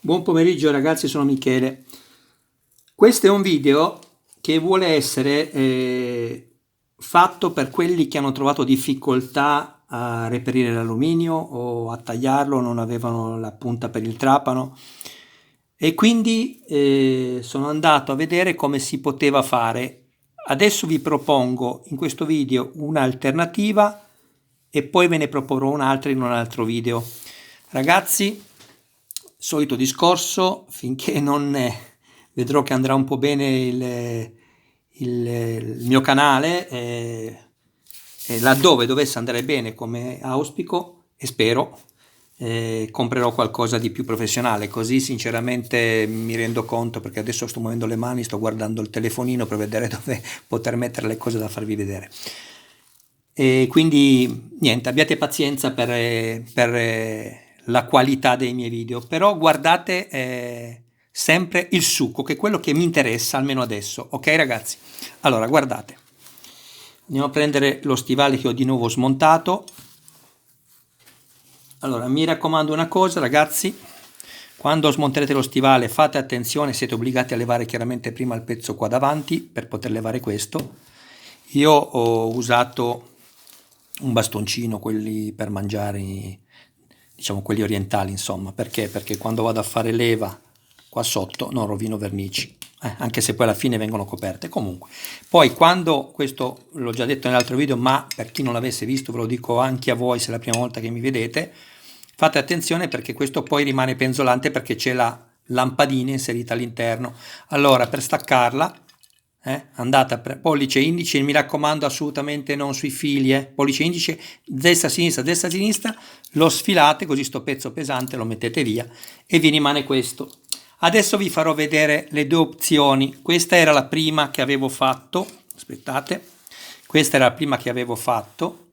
Buon pomeriggio ragazzi, sono Michele. Questo è un video che vuole essere fatto per quelli che hanno trovato difficoltà a reperire l'alluminio o a tagliarlo, non avevano la punta per il trapano e quindi sono andato a vedere come si poteva fare. Adesso vi propongo in questo video un'alternativa e poi ve ne proporrò un'altra in un altro video. Ragazzi, solito discorso, finché non vedrò che andrà un po' bene il mio canale, e laddove dovesse andare bene come auspico e spero, comprerò qualcosa di più professionale, così sinceramente mi rendo conto, perché adesso sto muovendo le mani, sto guardando il telefonino per vedere dove poter mettere le cose da farvi vedere. E quindi niente, abbiate pazienza per la qualità dei miei video, però guardate sempre il succo, che è quello che mi interessa almeno adesso, ok ragazzi? Allora, guardate, andiamo a prendere lo stivale che ho di nuovo smontato. Allora, mi raccomando una cosa ragazzi, quando smonterete lo stivale fate attenzione, siete obbligati a levare chiaramente prima il pezzo qua davanti per poter levare questo. Io ho usato un bastoncino, quelli per mangiare, diciamo quelli orientali, insomma, perché? Perché quando vado a fare leva qua sotto non rovino vernici, anche se poi alla fine vengono coperte. Comunque, poi quando, questo l'ho già detto nell'altro video, ma per chi non l'avesse visto ve lo dico anche a voi se è la prima volta che mi vedete, fate attenzione perché questo poi rimane penzolante perché c'è la lampadina inserita all'interno. Allora, per staccarla andate a pollice indice, mi raccomando assolutamente non sui fili, pollice indice, destra sinistra, lo sfilate così sto pezzo pesante lo mettete via e vi rimane questo. Adesso vi farò vedere le due opzioni. Questa era la prima che avevo fatto, aspettate, questa era la prima che avevo fatto,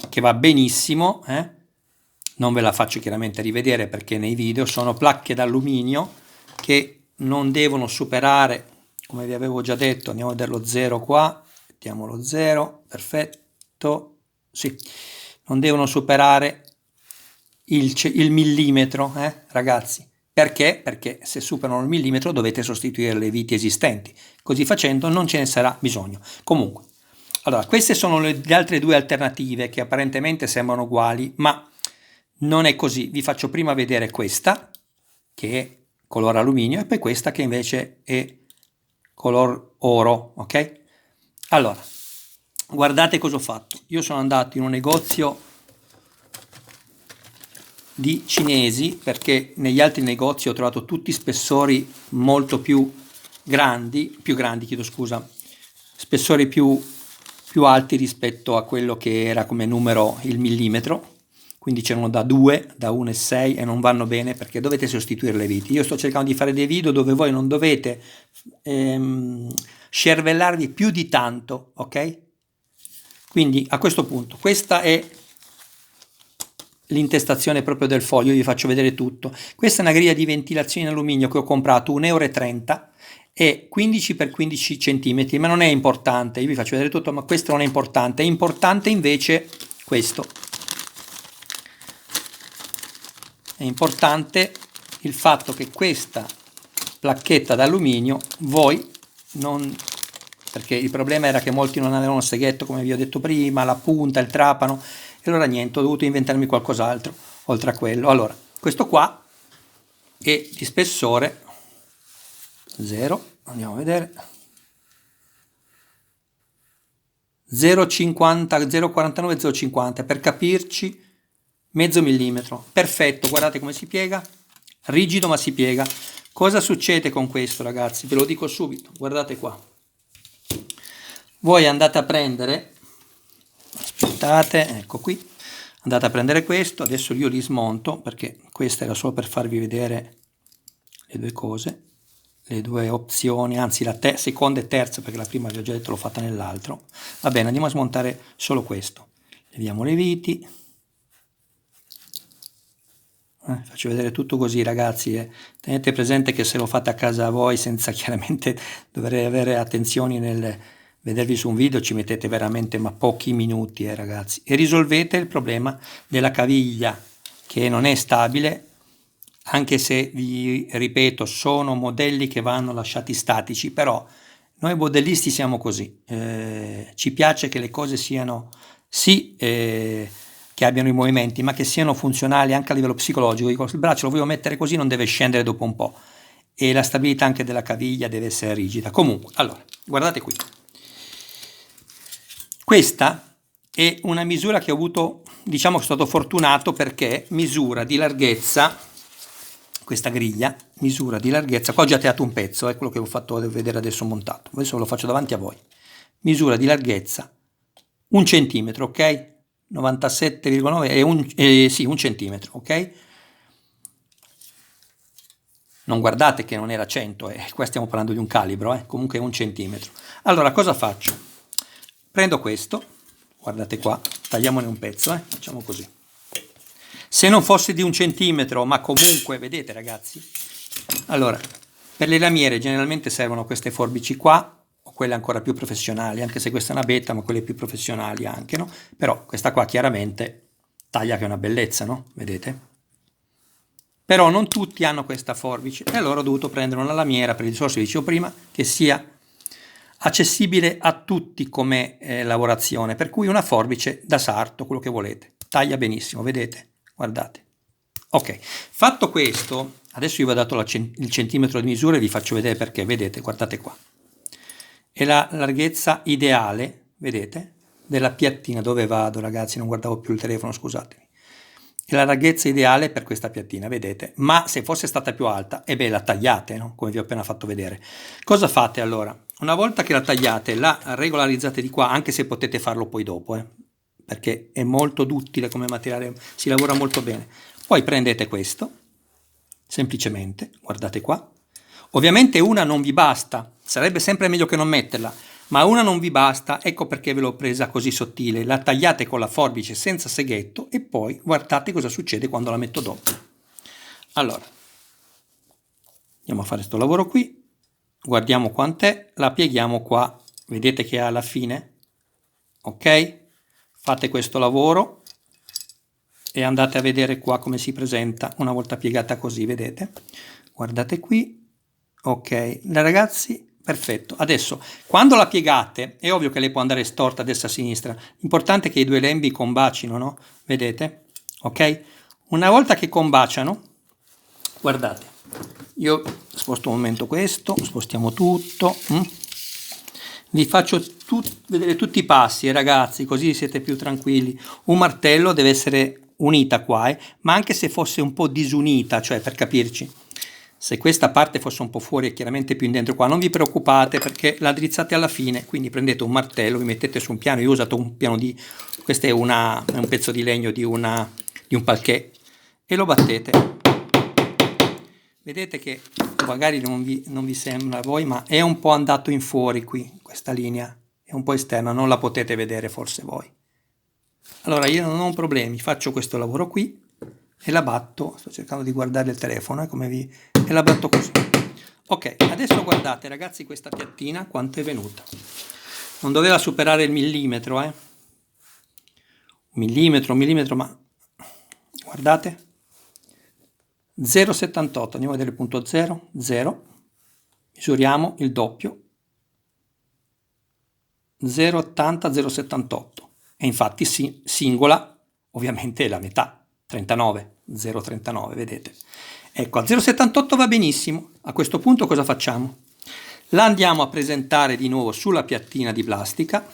che va benissimo, non ve la faccio chiaramente rivedere perché nei video sono placche d'alluminio che non devono superare, come vi avevo già detto, andiamo a vedere lo 0 qua, mettiamo lo 0, perfetto, sì, non devono superare il millimetro, ragazzi. Perché? Perché se superano il millimetro dovete sostituire le viti esistenti, così facendo non ce ne sarà bisogno. Comunque, allora, queste sono le altre due alternative che apparentemente sembrano uguali, ma non è così. Vi faccio prima vedere questa, che è color alluminio, e poi questa che invece è color oro, ok? Allora, guardate cosa ho fatto. Io sono andato in un negozio di cinesi perché negli altri negozi ho trovato tutti spessori molto più grandi, chiedo scusa, spessori più alti rispetto a quello che era come numero il millimetro, quindi c'erano da 2, da 1,6 e non vanno bene perché dovete sostituire le viti. Io sto cercando di fare dei video dove voi non dovete scervellarvi più di tanto, ok? Quindi a questo punto questa è l'intestazione proprio del foglio, vi faccio vedere tutto. Questa è una griglia di ventilazione in alluminio che ho comprato 1,30 euro e 15 x 15 cm, ma non è importante, io vi faccio vedere tutto, ma questo non è importante, è importante invece questo. È importante il fatto che questa placchetta d'alluminio voi non, perché il problema era che molti non avevano il seghetto come vi ho detto prima, la punta, il trapano, e allora niente, ho dovuto inventarmi qualcos'altro oltre a quello. Allora, questo qua è di spessore 0, andiamo a vedere, 0,50, 0,49, 0,50, per capirci mezzo millimetro, perfetto, guardate come si piega, rigido ma si piega. Cosa succede con questo ragazzi? Ve lo dico subito, guardate qua, voi andate a prendere, aspettate, ecco qui, andate a prendere questo, adesso io li smonto perché questa era solo per farvi vedere le due cose, le due opzioni, anzi la seconda e terza, perché la prima vi ho già detto l'ho fatta nell'altro. Va bene, andiamo a smontare solo questo, leviamo le viti, faccio vedere tutto così ragazzi, tenete presente che se lo fate a casa voi senza chiaramente dover avere attenzioni nel vedervi su un video ci mettete veramente ma pochi minuti ragazzi, e risolvete il problema della caviglia che non è stabile anche se vi ripeto sono modelli che vanno lasciati statici, però noi modellisti siamo così, ci piace che le cose siano sì che abbiano i movimenti, ma che siano funzionali anche a livello psicologico. Dico, il braccio lo voglio mettere così, non deve scendere dopo un po', e la stabilità anche della caviglia deve essere rigida. Comunque, allora, guardate qui, questa è una misura che ho avuto, diciamo che sono stato fortunato, perché misura di larghezza, questa griglia, misura di larghezza, qua ho già tagliato un pezzo, è quello che ho fatto vedere adesso montato, adesso lo faccio davanti a voi, misura di larghezza 1 centimetro, ok? 97,9 è sì, 1 centimetro, ok? Non guardate che non era 100, qua stiamo parlando di un calibro, comunque è 1 centimetro. Allora, cosa faccio? Prendo questo, guardate qua, tagliamone un pezzo, facciamo così. Se non fosse di 1 centimetro, ma comunque, vedete ragazzi? Allora, per le lamiere generalmente servono queste forbici qua, o quelle ancora più professionali, anche se questa è una beta, ma quelle più professionali anche, no? Però questa qua chiaramente taglia che è una bellezza, no? Vedete? Però non tutti hanno questa forbice, e allora ho dovuto prendere una lamiera, per il discorso che dicevo prima, che sia accessibile a tutti come lavorazione, per cui una forbice da sarto, quello che volete, taglia benissimo, vedete? Guardate. Ok, fatto questo, adesso io vi ho dato il centimetro di misura e vi faccio vedere perché, vedete, guardate qua. È la larghezza ideale, vedete, della piattina. Dove vado ragazzi? Non guardavo più il telefono, scusatemi. È la larghezza ideale per questa piattina, vedete? Ma se fosse stata più alta, e beh, la tagliate, no? Come vi ho appena fatto vedere. Cosa fate allora? Una volta che la tagliate, la regolarizzate di qua, anche se potete farlo poi dopo, perché è molto duttile come materiale, si lavora molto bene. Poi prendete questo, semplicemente, guardate qua. Ovviamente una non vi basta, sarebbe sempre meglio che non metterla, ma una non vi basta, ecco perché ve l'ho presa così sottile. La tagliate con la forbice senza seghetto e poi guardate cosa succede quando la metto dopo. Allora, andiamo a fare questo lavoro qui, guardiamo quant'è, la pieghiamo qua, vedete che è alla fine, ok? Fate questo lavoro e andate a vedere qua come si presenta una volta piegata così, vedete? Guardate qui. Ok, ragazzi, perfetto. Adesso, quando la piegate, è ovvio che lei può andare storta a destra e a sinistra. L'importante è che i due lembi combacino, no? Vedete? Ok? Una volta che combaciano, guardate, io sposto un momento questo, spostiamo tutto. Vi faccio vedere tutti i passi, ragazzi, così siete più tranquilli. Un martello deve essere unita qua, ma anche se fosse un po' disunita, cioè per capirci. Se questa parte fosse un po' fuori e chiaramente più in dentro qua, non vi preoccupate perché la drizzate alla fine, quindi prendete un martello, vi mettete su un piano, io ho usato un piano di, questo è un pezzo di legno di un palquet, e lo battete. Vedete che magari non vi sembra a voi, ma è un po' andato in fuori qui, questa linea, è un po' esterna, non la potete vedere forse voi. Allora io non ho problemi, faccio questo lavoro qui, e la batto, sto cercando di guardare il telefono, e la batto così. Ok, adesso guardate ragazzi questa piattina quanto è venuta. Non doveva superare il millimetro, un millimetro, ma guardate. 0,78, andiamo a vedere il punto 0, 0, misuriamo il doppio, 0,80, 0,78, e infatti singola ovviamente è la metà. 39, 0,39, vedete? Ecco, a 0,78 va benissimo. A questo punto cosa facciamo? La andiamo a presentare di nuovo sulla piattina di plastica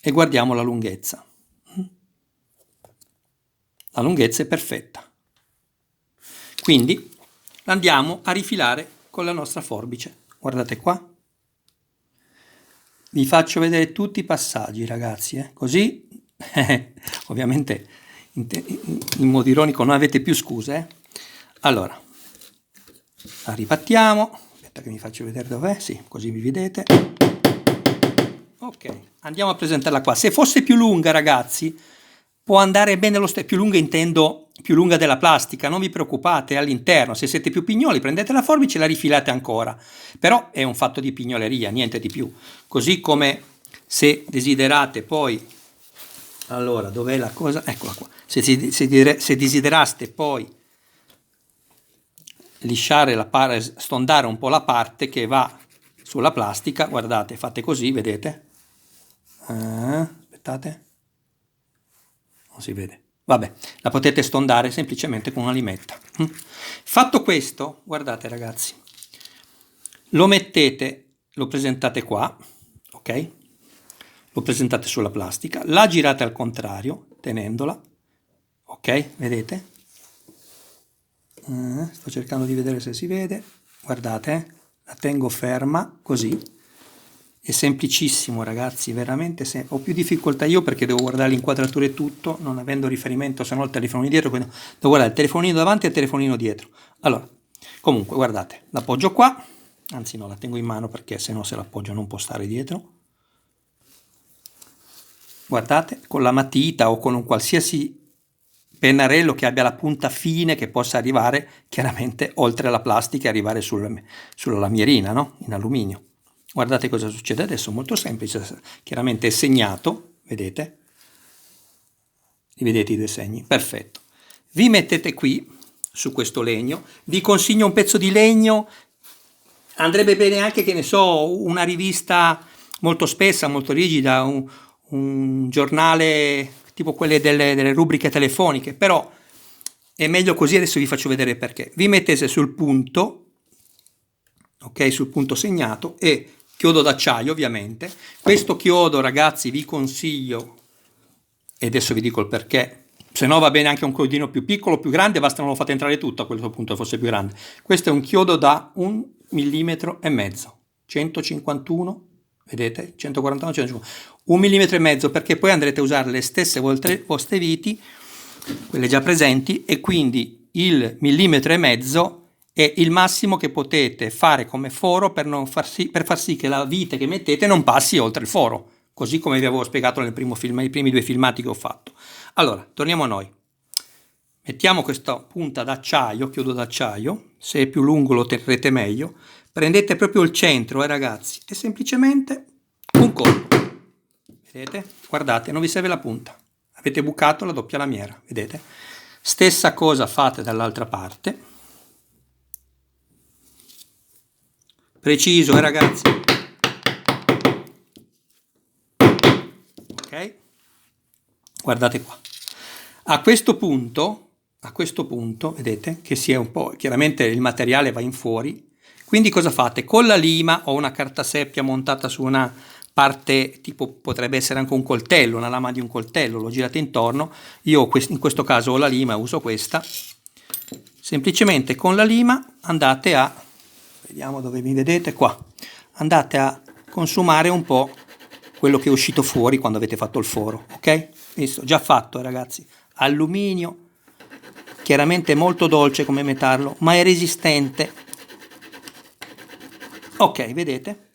e guardiamo la lunghezza. La lunghezza è perfetta. Quindi la andiamo a rifilare con la nostra forbice. Guardate qua. Vi faccio vedere tutti i passaggi, ragazzi, così ovviamente in modo ironico non avete più scuse. Allora, la ribattiamo, aspetta che mi faccio vedere dov'è, sì, così vi vedete. Ok, andiamo a presentarla qua. Se fosse più lunga, ragazzi, può andare bene lo stesso. Più lunga intendo più lunga della plastica, non vi preoccupate, all'interno. Se siete più pignoli prendete la forbice e la rifilate ancora, però è un fatto di pignoleria, niente di più. Così come se desiderate poi, allora dov'è la cosa? Eccola qua. Se desideraste poi lisciare la parte, stondare un po' la parte che va sulla plastica. Guardate, fate così, vedete? Aspettate, non si vede. Vabbè, la potete stondare semplicemente con una limetta. Fatto questo, guardate ragazzi, lo mettete, lo presentate qua, ok? Lo presentate sulla plastica, la girate al contrario, tenendola, ok? Vedete? Sto cercando di vedere se si vede. Guardate, la tengo ferma, così. È semplicissimo ragazzi, veramente ho più difficoltà io perché devo guardare l'inquadratura e tutto, non avendo riferimento se no il telefonino dietro, quindi devo guardare il telefonino davanti e il telefonino dietro. Allora, comunque guardate, l'appoggio qua, anzi no, la tengo in mano perché se no se l'appoggio non può stare dietro. Guardate, con la matita o con un qualsiasi pennarello che abbia la punta fine che possa arrivare chiaramente oltre la plastica e arrivare sulla lamierina, no? In alluminio. Guardate cosa succede adesso, molto semplice, chiaramente è segnato, vedete? Li vedete i due segni? Perfetto. Vi mettete qui, su questo legno, vi consiglio un pezzo di legno, andrebbe bene anche, che ne so, una rivista molto spessa, molto rigida, un giornale tipo quelle delle rubriche telefoniche, però è meglio così, adesso vi faccio vedere perché. Vi mettete sul punto, ok, sul punto segnato, e chiodo d'acciaio ovviamente. Questo chiodo ragazzi vi consiglio, e adesso vi dico il perché, se no va bene anche un chiodino più piccolo o più grande, basta non lo fate entrare tutto a questo punto, fosse più grande. Questo è un chiodo da 1,5 mm, 151, vedete? 149, 150, 1,5 mm, perché poi andrete a usare le stesse vostre viti, quelle già presenti, e quindi il 1,5 mm è il massimo che potete fare come foro per far sì che la vite che mettete non passi oltre il foro, così come vi avevo spiegato nel primo film, nei primi due filmati che ho fatto. Allora, torniamo a noi. Mettiamo questa punta d'acciaio, chiodo d'acciaio, se è più lungo lo terrete meglio, prendete proprio il centro, ragazzi, e semplicemente un colpo. Vedete? Guardate, non vi serve la punta. Avete bucato la doppia lamiera, vedete? Stessa cosa fate dall'altra parte. Preciso, ragazzi. Ok? Guardate qua. A questo punto, vedete che si è un po', chiaramente il materiale va in fuori. Quindi cosa fate? Con la lima o una carta seppia montata su una parte, tipo potrebbe essere anche un coltello, una lama di un coltello, lo girate intorno. Io in questo caso ho la lima, uso questa. Semplicemente con la lima andate a, vediamo dove mi vedete, qua, andate a consumare un po' quello che è uscito fuori quando avete fatto il foro, ok? Visto, già fatto ragazzi, alluminio, chiaramente molto dolce come metallo, ma è resistente. Ok, vedete?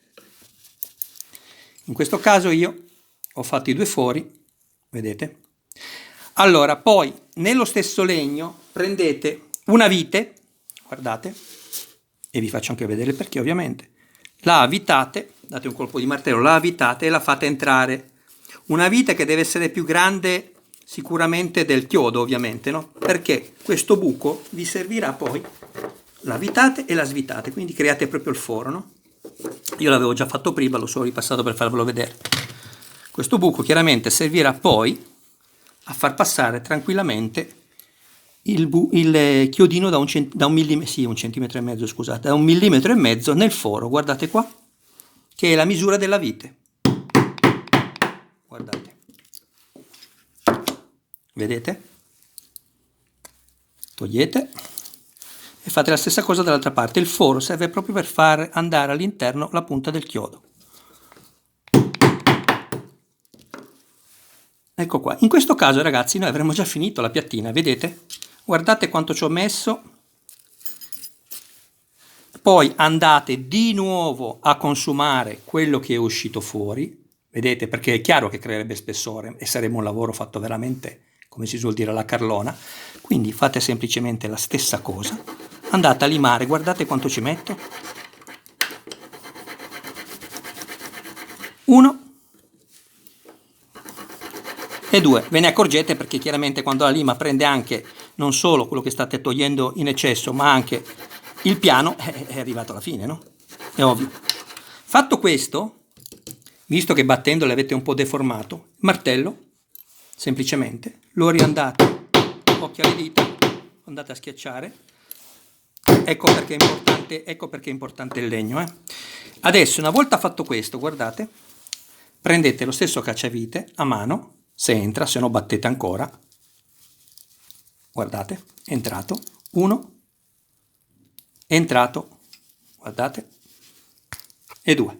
In questo caso io ho fatto i due fori, vedete? Allora, poi nello stesso legno prendete una vite, guardate, e vi faccio anche vedere perché ovviamente, la avvitate, date un colpo di martello, la avvitate e la fate entrare. Una vite che deve essere più grande sicuramente del chiodo ovviamente, no? Perché questo buco vi servirà poi, la avvitate e la svitate, quindi create proprio il foro, no? Io l'avevo già fatto prima, lo sono ripassato per farvelo vedere. Questo buco chiaramente servirà poi a far passare tranquillamente il chiodino da un centimetro e mezzo, scusate, da 1,5 mm nel foro, guardate qua, che è la misura della vite. Guardate. Vedete? Togliete e fate la stessa cosa dall'altra parte. Il foro serve proprio per far andare all'interno la punta del chiodo. Ecco qua. In questo caso ragazzi noi avremmo già finito la piattina, vedete? Guardate quanto ci ho messo. Poi andate di nuovo a consumare quello che è uscito fuori, vedete? Perché è chiaro che creerebbe spessore e sarebbe un lavoro fatto veramente, come si suol dire, alla carlona. Quindi fate semplicemente la stessa cosa, andate a limare, guardate quanto ci metto. 1 e 2, ve ne accorgete perché chiaramente quando la lima prende anche non solo quello che state togliendo in eccesso, ma anche il piano è arrivato alla fine, no? È ovvio. Fatto questo, visto che battendo l'avete un po' deformato, il martello, semplicemente, lo riandate, occhio alle dita, andate a schiacciare, ecco perché è importante il legno. Adesso, una volta fatto questo, guardate, prendete lo stesso cacciavite a mano, se entra, se no battete ancora, guardate, è entrato, uno, è entrato, guardate, e due.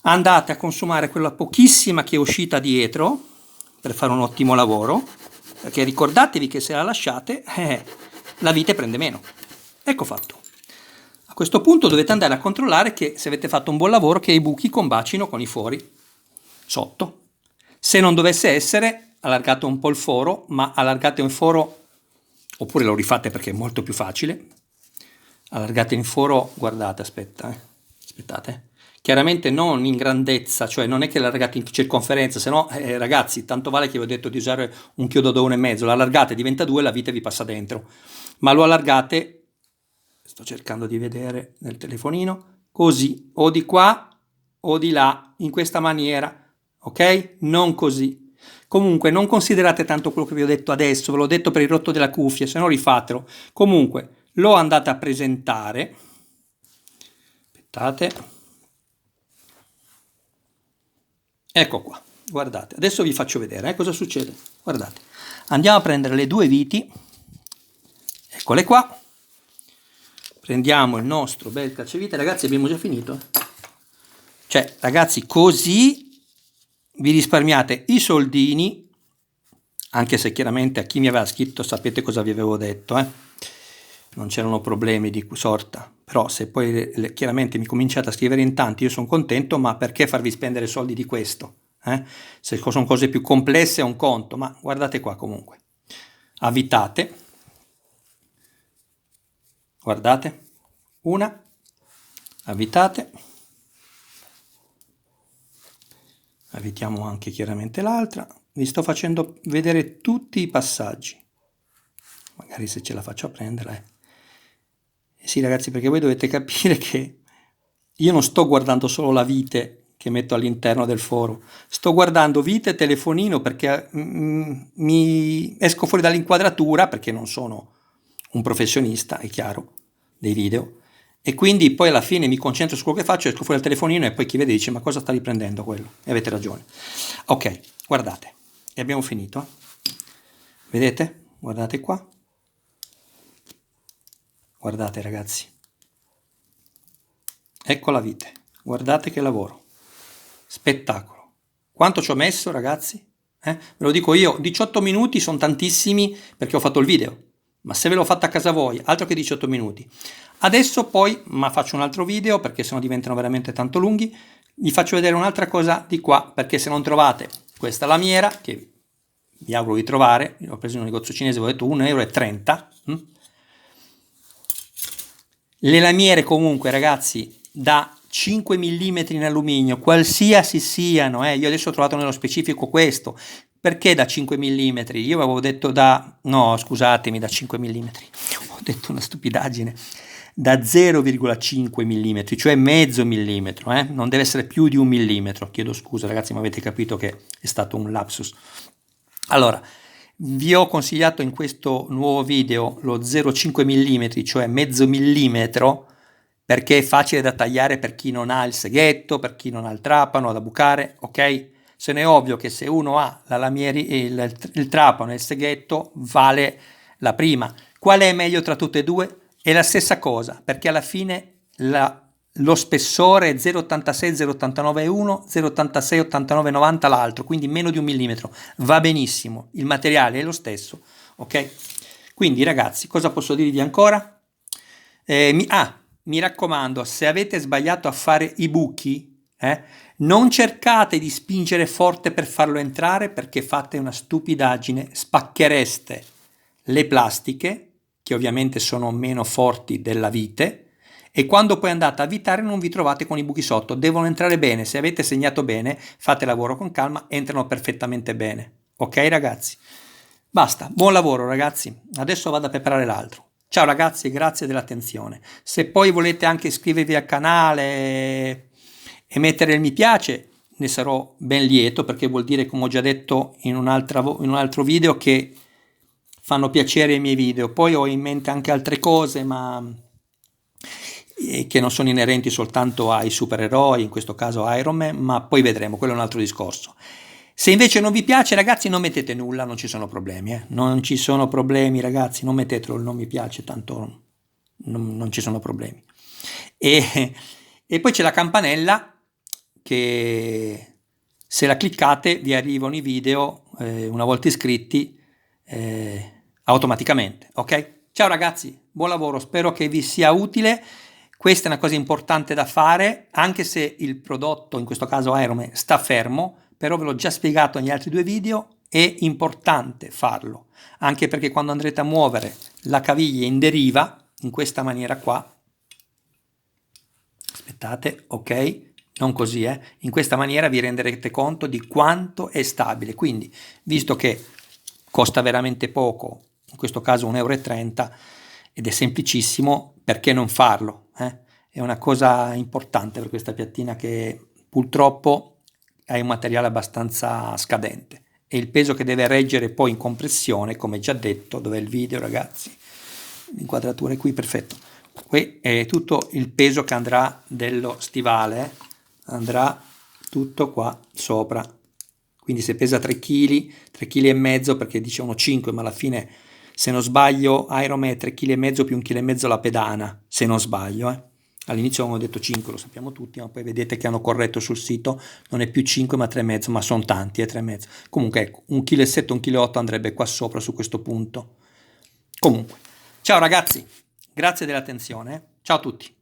Andate a consumare quella pochissima che è uscita dietro per fare un ottimo lavoro, perché ricordatevi che se la lasciate la vite prende meno. Ecco fatto. A questo punto dovete andare a controllare che se avete fatto un buon lavoro, che i buchi combacino con i fori sotto. Se non dovesse essere, allargate un po' il foro, ma allargate un foro, oppure lo rifate perché è molto più facile. Allargate il foro, guardate, aspettate. Chiaramente non in grandezza, cioè non è che l'allargate in circonferenza, se no ragazzi, tanto vale che vi ho detto di usare un chiodo da 1,5, l'allargate, diventa 2, la vite vi passa dentro, ma lo allargate, sto cercando di vedere nel telefonino, così, o di qua o di là, in questa maniera, ok? Non così. Comunque non considerate tanto quello che vi ho detto adesso, ve l'ho detto per il rotto della cuffia, se no rifatelo. Comunque lo andate a presentare, aspettate, ecco qua, guardate, adesso vi faccio vedere cosa succede, guardate, andiamo a prendere le due viti, eccole qua, prendiamo il nostro bel cacciavite, ragazzi abbiamo già finito, cioè ragazzi così vi risparmiate i soldini, anche se chiaramente a chi mi aveva scritto sapete cosa vi avevo detto, non c'erano problemi di sorta, però se poi chiaramente mi cominciate a scrivere in tanti io sono contento, ma perché farvi spendere soldi di questo? Se sono cose più complesse è un conto, ma guardate qua comunque, avvitate, guardate, una, avvitate, avvitiamo anche chiaramente l'altra, vi sto facendo vedere tutti i passaggi, magari se ce la faccio a prenderla. Sì ragazzi, perché voi dovete capire che io non sto guardando solo la vite che metto all'interno del foro, sto guardando vite e telefonino perché mi esco fuori dall'inquadratura, perché non sono un professionista, è chiaro, dei video, e quindi poi alla fine mi concentro su quello che faccio, esco fuori dal telefonino e poi chi vede dice ma cosa sta riprendendo quello? E avete ragione. Ok, guardate, e abbiamo finito. Vedete? Guardate qua. Guardate ragazzi, ecco la vite, guardate che lavoro, spettacolo. Quanto ci ho messo ragazzi? Ve lo dico io, 18 minuti sono tantissimi perché ho fatto il video, ma se ve l'ho fatta a casa voi, altro che 18 minuti. Adesso poi, ma faccio un altro video perché sennò diventano veramente tanto lunghi, vi faccio vedere un'altra cosa di qua, perché se non trovate questa lamiera, che vi auguro di trovare, io l'ho preso in un negozio cinese, vi ho detto 1,30 €, le lamiere comunque ragazzi da 5 mm in alluminio, qualsiasi siano, io adesso ho trovato nello specifico questo, perché da 5 mm? Io avevo detto no scusatemi, da 5 mm, ho detto una stupidaggine, da 0,5 mm, cioè mezzo millimetro, non deve essere più di 1 millimetro, chiedo scusa ragazzi ma avete capito che è stato un lapsus. Allora, vi ho consigliato in questo nuovo video lo 0,5 mm, cioè mezzo millimetro, perché è facile da tagliare per chi non ha il seghetto, per chi non ha il trapano da bucare, ok? Se ne è ovvio che se uno ha la il trapano e il seghetto vale la prima. Qual è meglio tra tutte e due? È la stessa cosa, perché alla fine lo spessore è 0,86, 0,89 uno, 0,86, 89, 90 l'altro, quindi meno di 1 millimetro, va benissimo, il materiale è lo stesso, ok? Quindi ragazzi, cosa posso dirvi ancora? Mi raccomando, se avete sbagliato a fare i buchi, non cercate di spingere forte per farlo entrare, perché fate una stupidaggine, spacchereste le plastiche, che ovviamente sono meno forti della vite, e quando poi andate a avvitare non vi trovate con i buchi sotto, devono entrare bene, se avete segnato bene, fate lavoro con calma, entrano perfettamente bene, ok ragazzi? Basta, buon lavoro ragazzi, adesso vado a preparare l'altro. Ciao ragazzi, grazie dell'attenzione. Se poi volete anche iscrivervi al canale e mettere il mi piace, ne sarò ben lieto, perché vuol dire, come ho già detto in un altro video, che fanno piacere i miei video. Poi ho in mente anche altre cose, ma che non sono inerenti soltanto ai supereroi, in questo caso Iron Man, ma poi vedremo, quello è un altro discorso. Se invece non vi piace, ragazzi, non mettete nulla, non ci sono problemi, non ci sono problemi, ragazzi, non mettetelo il non mi piace, tanto non ci sono problemi. E poi c'è la campanella, che se la cliccate vi arrivano i video, una volta iscritti, automaticamente, ok? Ciao ragazzi, buon lavoro, spero che vi sia utile. Questa è una cosa importante da fare, anche se il prodotto, in questo caso Iron Man, sta fermo, però ve l'ho già spiegato negli altri 2 video, è importante farlo, anche perché quando andrete a muovere la caviglia in deriva, in questa maniera qua, aspettate, ok, non così, in questa maniera vi renderete conto di quanto è stabile. Quindi, visto che costa veramente poco, in questo caso 1,30 € ed è semplicissimo, perché non farlo? È una cosa importante per questa piattina, che purtroppo è un materiale abbastanza scadente, e il peso che deve reggere poi in compressione, come già detto, dov'è il video ragazzi? L'inquadratura è qui, perfetto. Qui è tutto il peso che andrà dello stivale, andrà tutto qua sopra. Quindi se pesa 3 kg, 3 kg e mezzo, perché dicevano 5, ma alla fine, se non sbaglio, Iron Man è 3 kg e mezzo più 1 kg e mezzo la pedana, se non sbaglio. All'inizio avevano detto 5, lo sappiamo tutti, ma poi vedete che hanno corretto sul sito, non è più 5 ma 3,5, ma sono tanti, 3,5. Comunque ecco, 1,7 kg, 1,8 kg andrebbe qua sopra su questo punto. Comunque, ciao ragazzi, grazie dell'attenzione, ciao a tutti.